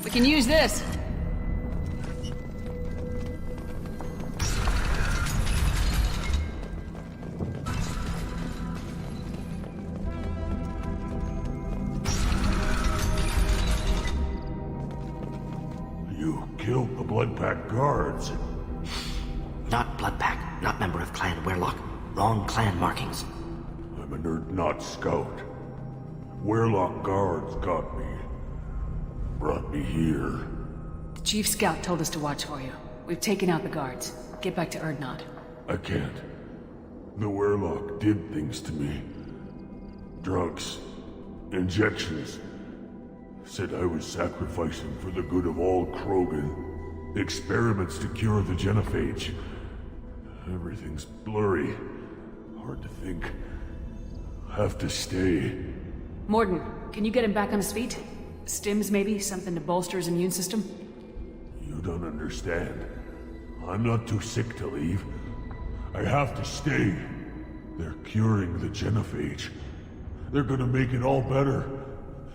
We can use this. You killed the Blood Pack guards. Not Blood Pack, not member of Clan Werelock. Wrong clan markings. I'm a nerd, not scout. Werelock guards got me. Brought me here. The Chief Scout told us to watch for you. We've taken out the guards. Get back to Erdnot. I can't. The Werelock did things to me. Drugs. Injections. Said I was sacrificing for the good of all Krogan. Experiments to cure the genophage. Everything's blurry. Hard to think. Have to stay. Mordin, can you get him back on his feet? Stims, maybe? Something to bolster his immune system? You don't understand. I'm not too sick to leave. I have to stay. They're curing the genophage. They're gonna make it all better.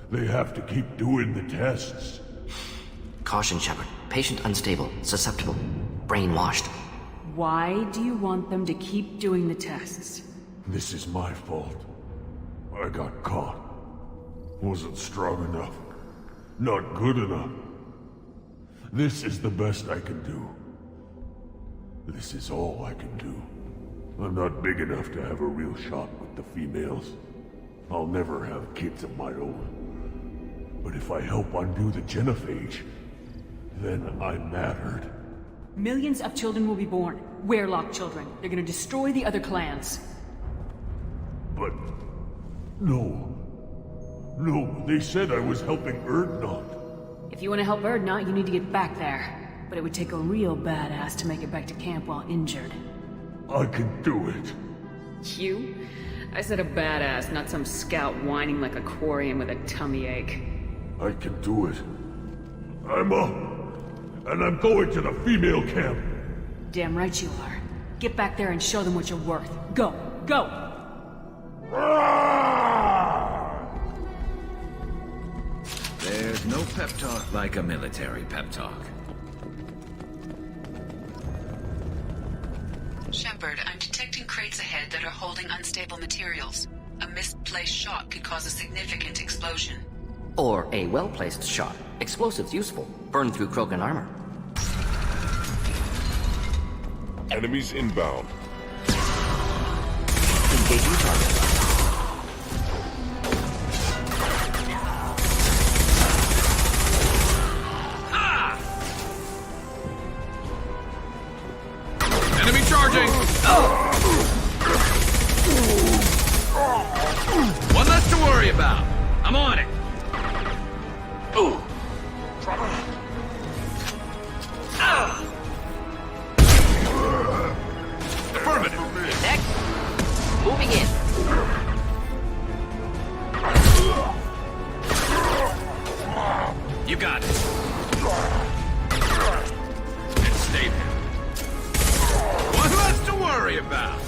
They have to keep doing the tests. Caution, Shepard. Patient unstable, susceptible, brainwashed. Why do you want them to keep doing the tests? This is my fault. I got caught. Wasn't strong enough. Not good enough. This is the best I can do. This is all I can do. I'm not big enough to have a real shot with the females. I'll never have kids of my own. But if I help undo the genophage, then I mattered. Millions of children will be born. Werelock children. They're gonna destroy the other clans. But... No. No, they said I was helping Erdnot. If you want to help Erdnot, you need to get back there. But it would take a real badass to make it back to camp while injured. I can do it. You? I said a badass, not some scout whining like a quarian with a tummy ache. I can do it. I'm up. And I'm going to the female camp. Damn right you are. Get back there and show them what you're worth. Go! Go! There's no pep talk like a military pep talk. Shepard, I'm detecting crates ahead that are holding unstable materials. A misplaced shot could cause a significant explosion. Or a well-placed shot. Explosives useful. Burn through Krogan armor. Enemies inbound. Engaging target. Enemy charging! One less to worry about. I'm on it. Affirmative. Next. Moving in. You got it. And stay there. One less to worry about.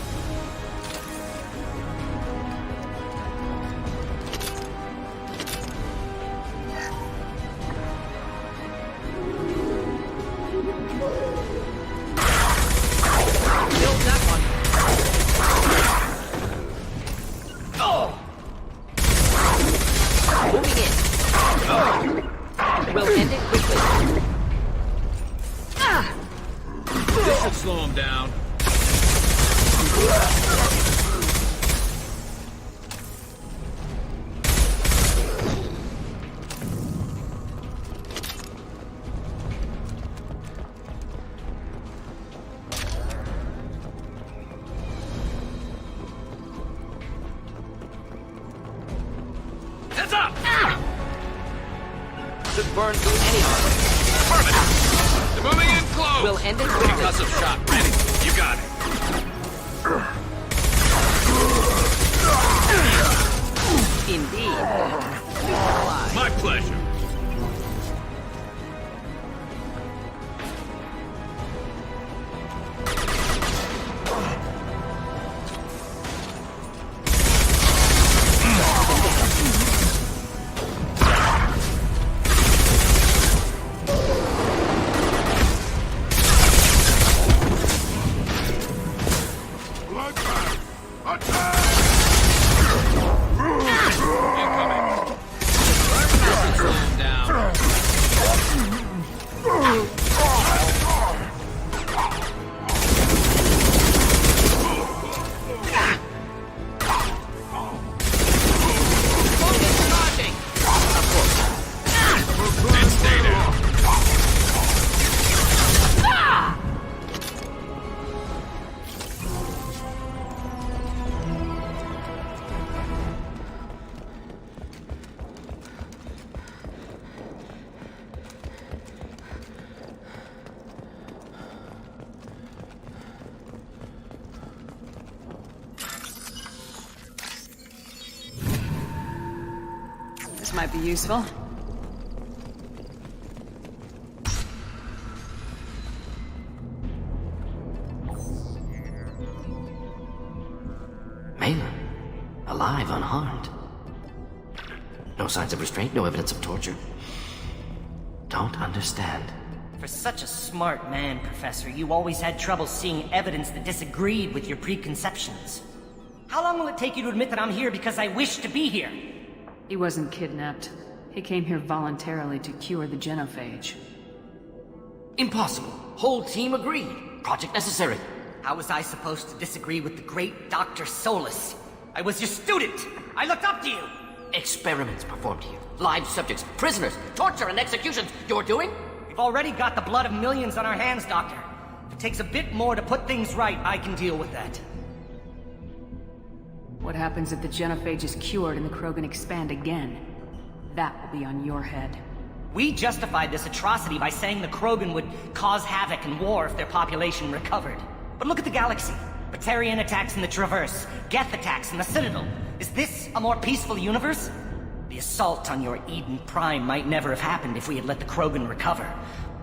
Killed that one. Moving in. We'll end it quickly. This should slow him down. Heads up! Should burn through any armor. Affirmative. They're moving in close. We'll end it quickly. Concussive shot ready. You got it. Indeed. My pleasure. might be useful. Malon, alive, unharmed. No signs of restraint, no evidence of torture. Don't understand. For such a smart man, Professor, you always had trouble seeing evidence that disagreed with your preconceptions. How long will it take you to admit that I'm here because I wish to be here? He wasn't kidnapped. He came here voluntarily to cure the genophage. Impossible. Whole team agreed. Project necessary. How was I supposed to disagree with the great Dr. Solus? I was your student! I looked up to you! Experiments performed here. Live subjects, prisoners, torture and executions. You're doing? We've already got the blood of millions on our hands, Doctor. If it takes a bit more to put things right, I can deal with that. What happens if the genophage is cured and the Krogan expand again? That will be on your head. We justified this atrocity by saying the Krogan would cause havoc and war if their population recovered. But look at the galaxy. Batarian attacks in the Traverse, Geth attacks in the Citadel. Is this a more peaceful universe? The assault on your Eden Prime might never have happened if we had let the Krogan recover.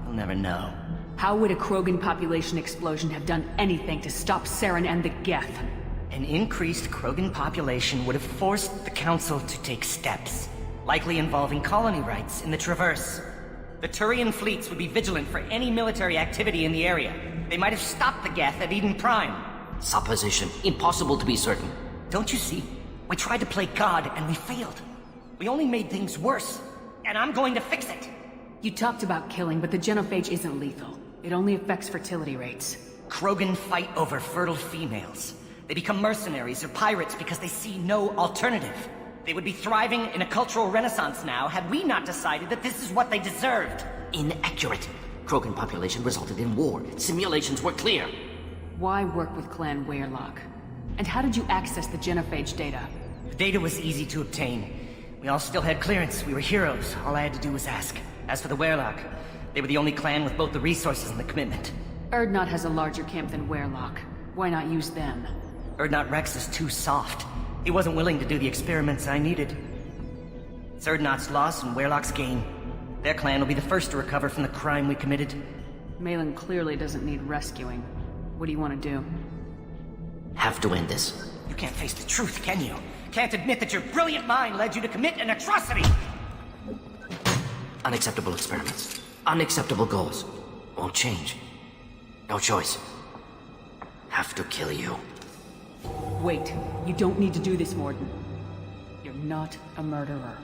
We'll never know. How would a Krogan population explosion have done anything to stop Saren and the Geth? An increased Krogan population would have forced the Council to take steps, likely involving colony rights in the Traverse. The Turian fleets would be vigilant for any military activity in the area. They might have stopped the Geth at Eden Prime. Supposition. Impossible to be certain. Don't you see? We tried to play God and we failed. We only made things worse, and I'm going to fix it. You talked about killing, but the genophage isn't lethal. It only affects fertility rates. Krogan fight over fertile females. They become mercenaries or pirates because they see no alternative. They would be thriving in a cultural renaissance now had we not decided that this is what they deserved. Inaccurate. Krogan population resulted in war. Simulations were clear. Why work with Clan Weyrloc? And how did you access the genophage data? The data was easy to obtain. We all still had clearance. We were heroes. All I had to do was ask. As for the Weyrloc, they were the only clan with both the resources and the commitment. Erdnot has a larger camp than Weyrloc. Why not use them? Erdnot Rex is too soft. He wasn't willing to do the experiments I needed. It's Erdnot's loss and Weyrloc's gain. Their clan will be the first to recover from the crime we committed. Malin clearly doesn't need rescuing. What do you want to do? Have to end this. You can't face the truth, can you? Can't admit that your brilliant mind led you to commit an atrocity! Unacceptable experiments. Unacceptable goals. Won't change. No choice. Have to kill you. Wait. You don't need to do this, Mordin. You're not a murderer.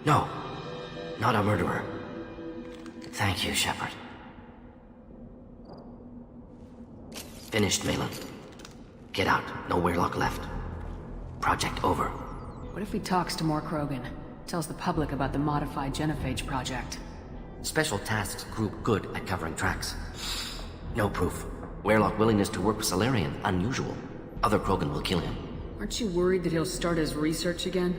No. Not a murderer. Thank you, Shepard. Finished, Malin. Get out. No Weyrloc left. Project over. What if he talks to more Krogan? Tells the public about the modified genophage project? Special tasks group good at covering tracks. No proof. Weyrloc willingness to work with Salarian, unusual. Other Krogan will kill him. Aren't you worried that he'll start his research again?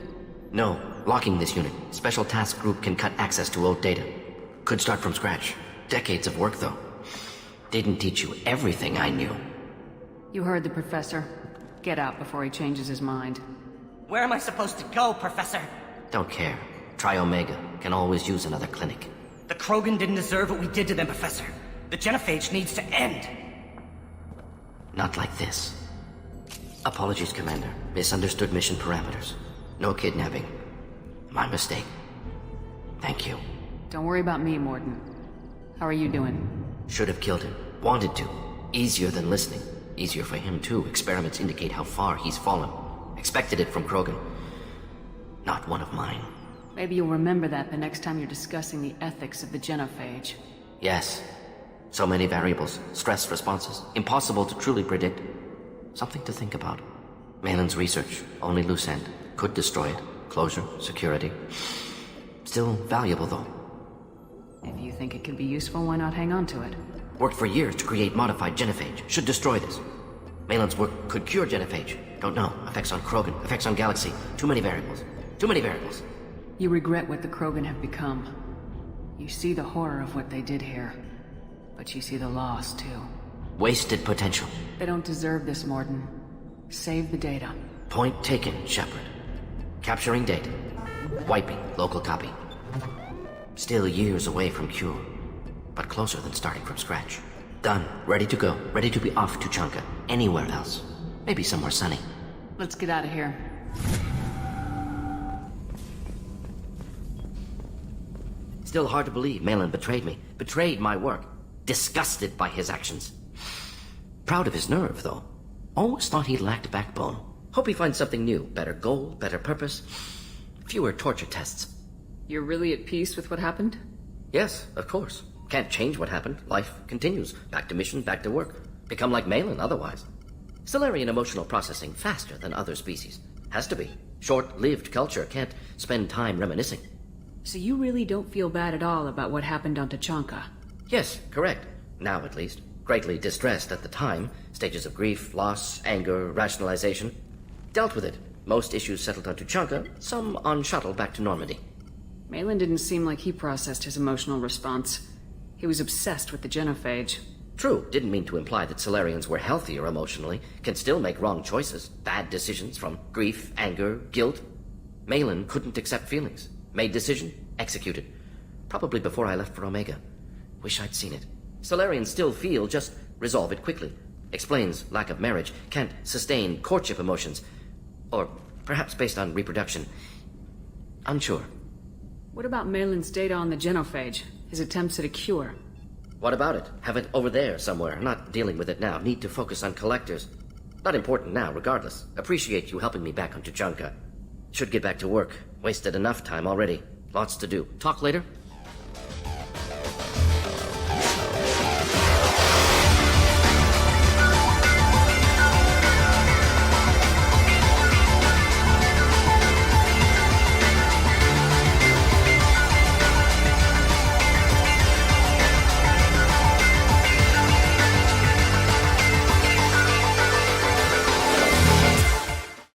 No. Locking this unit. Special task group can cut access to old data. Could start from scratch. Decades of work, though. Didn't teach you everything I knew. You heard the professor. Get out before he changes his mind. Where am I supposed to go, Professor? Don't care. Try Omega. Can always use another clinic. The Krogan didn't deserve what we did to them, Professor. The genophage needs to end. Not like this. Apologies, Commander. Misunderstood mission parameters. No kidnapping. My mistake. Thank you. Don't worry about me, Mordin. How are you doing? Should have killed him. Wanted to. Easier than listening. Easier for him, too. Experiments indicate how far he's fallen. Expected it from Krogan. Not one of mine. Maybe you'll remember that the next time you're discussing the ethics of the genophage. Yes. So many variables. Stress responses. Impossible to truly predict. Something to think about. Malin's research. Only loose end. Could destroy it. Closure. Security. Still valuable, though. If you think it could be useful, why not hang on to it? Worked for years to create modified genophage. Should destroy this. Malin's work could cure genophage. Don't know. Effects on Krogan. Effects on Galaxy. Too many variables. Too many variables. You regret what the Krogan have become. You see the horror of what they did here. But you see the loss, too. Wasted potential. They don't deserve this, Mordin. Save the data. Point taken, Shepard. Capturing data. Wiping local copy. Still years away from cure, but closer than starting from scratch. Done. Ready to go. Ready to be off to Chunka. Anywhere else. Maybe somewhere sunny. Let's get out of here. Still hard to believe Melon betrayed me. Betrayed my work. Disgusted by his actions. Proud of his nerve, though. Always thought he lacked backbone. Hope he finds something new. Better goal, better purpose. Fewer torture tests. You're really at peace with what happened? Yes, of course. Can't change what happened. Life continues. Back to mission, back to work. Become like Malin otherwise. Solarian emotional processing faster than other species. Has to be. Short-lived culture can't spend time reminiscing. So you really don't feel bad at all about what happened on Tachanka? Yes, correct. Now at least. Greatly distressed at the time. Stages of grief, loss, anger, rationalization. Dealt with it. Most issues settled on Tuchanka, some on shuttle back to Normandy. Malin didn't seem like he processed his emotional response. He was obsessed with the genophage. True, didn't mean to imply that Solarians were healthier emotionally, can still make wrong choices, bad decisions from grief, anger, guilt. Malin couldn't accept feelings. Made decision, executed. Probably before I left for Omega. Wish I'd seen it. Solarians still feel, just resolve it quickly. Explains lack of marriage, can't sustain courtship emotions. Or perhaps based on reproduction. Unsure. What about Malin's data on the genophage? His attempts at a cure? What about it? Have it over there somewhere. Not dealing with it now. Need to focus on collectors. Not important now, regardless. Appreciate you helping me back on Tuchanka. Should get back to work. Wasted enough time already. Lots to do. Talk later?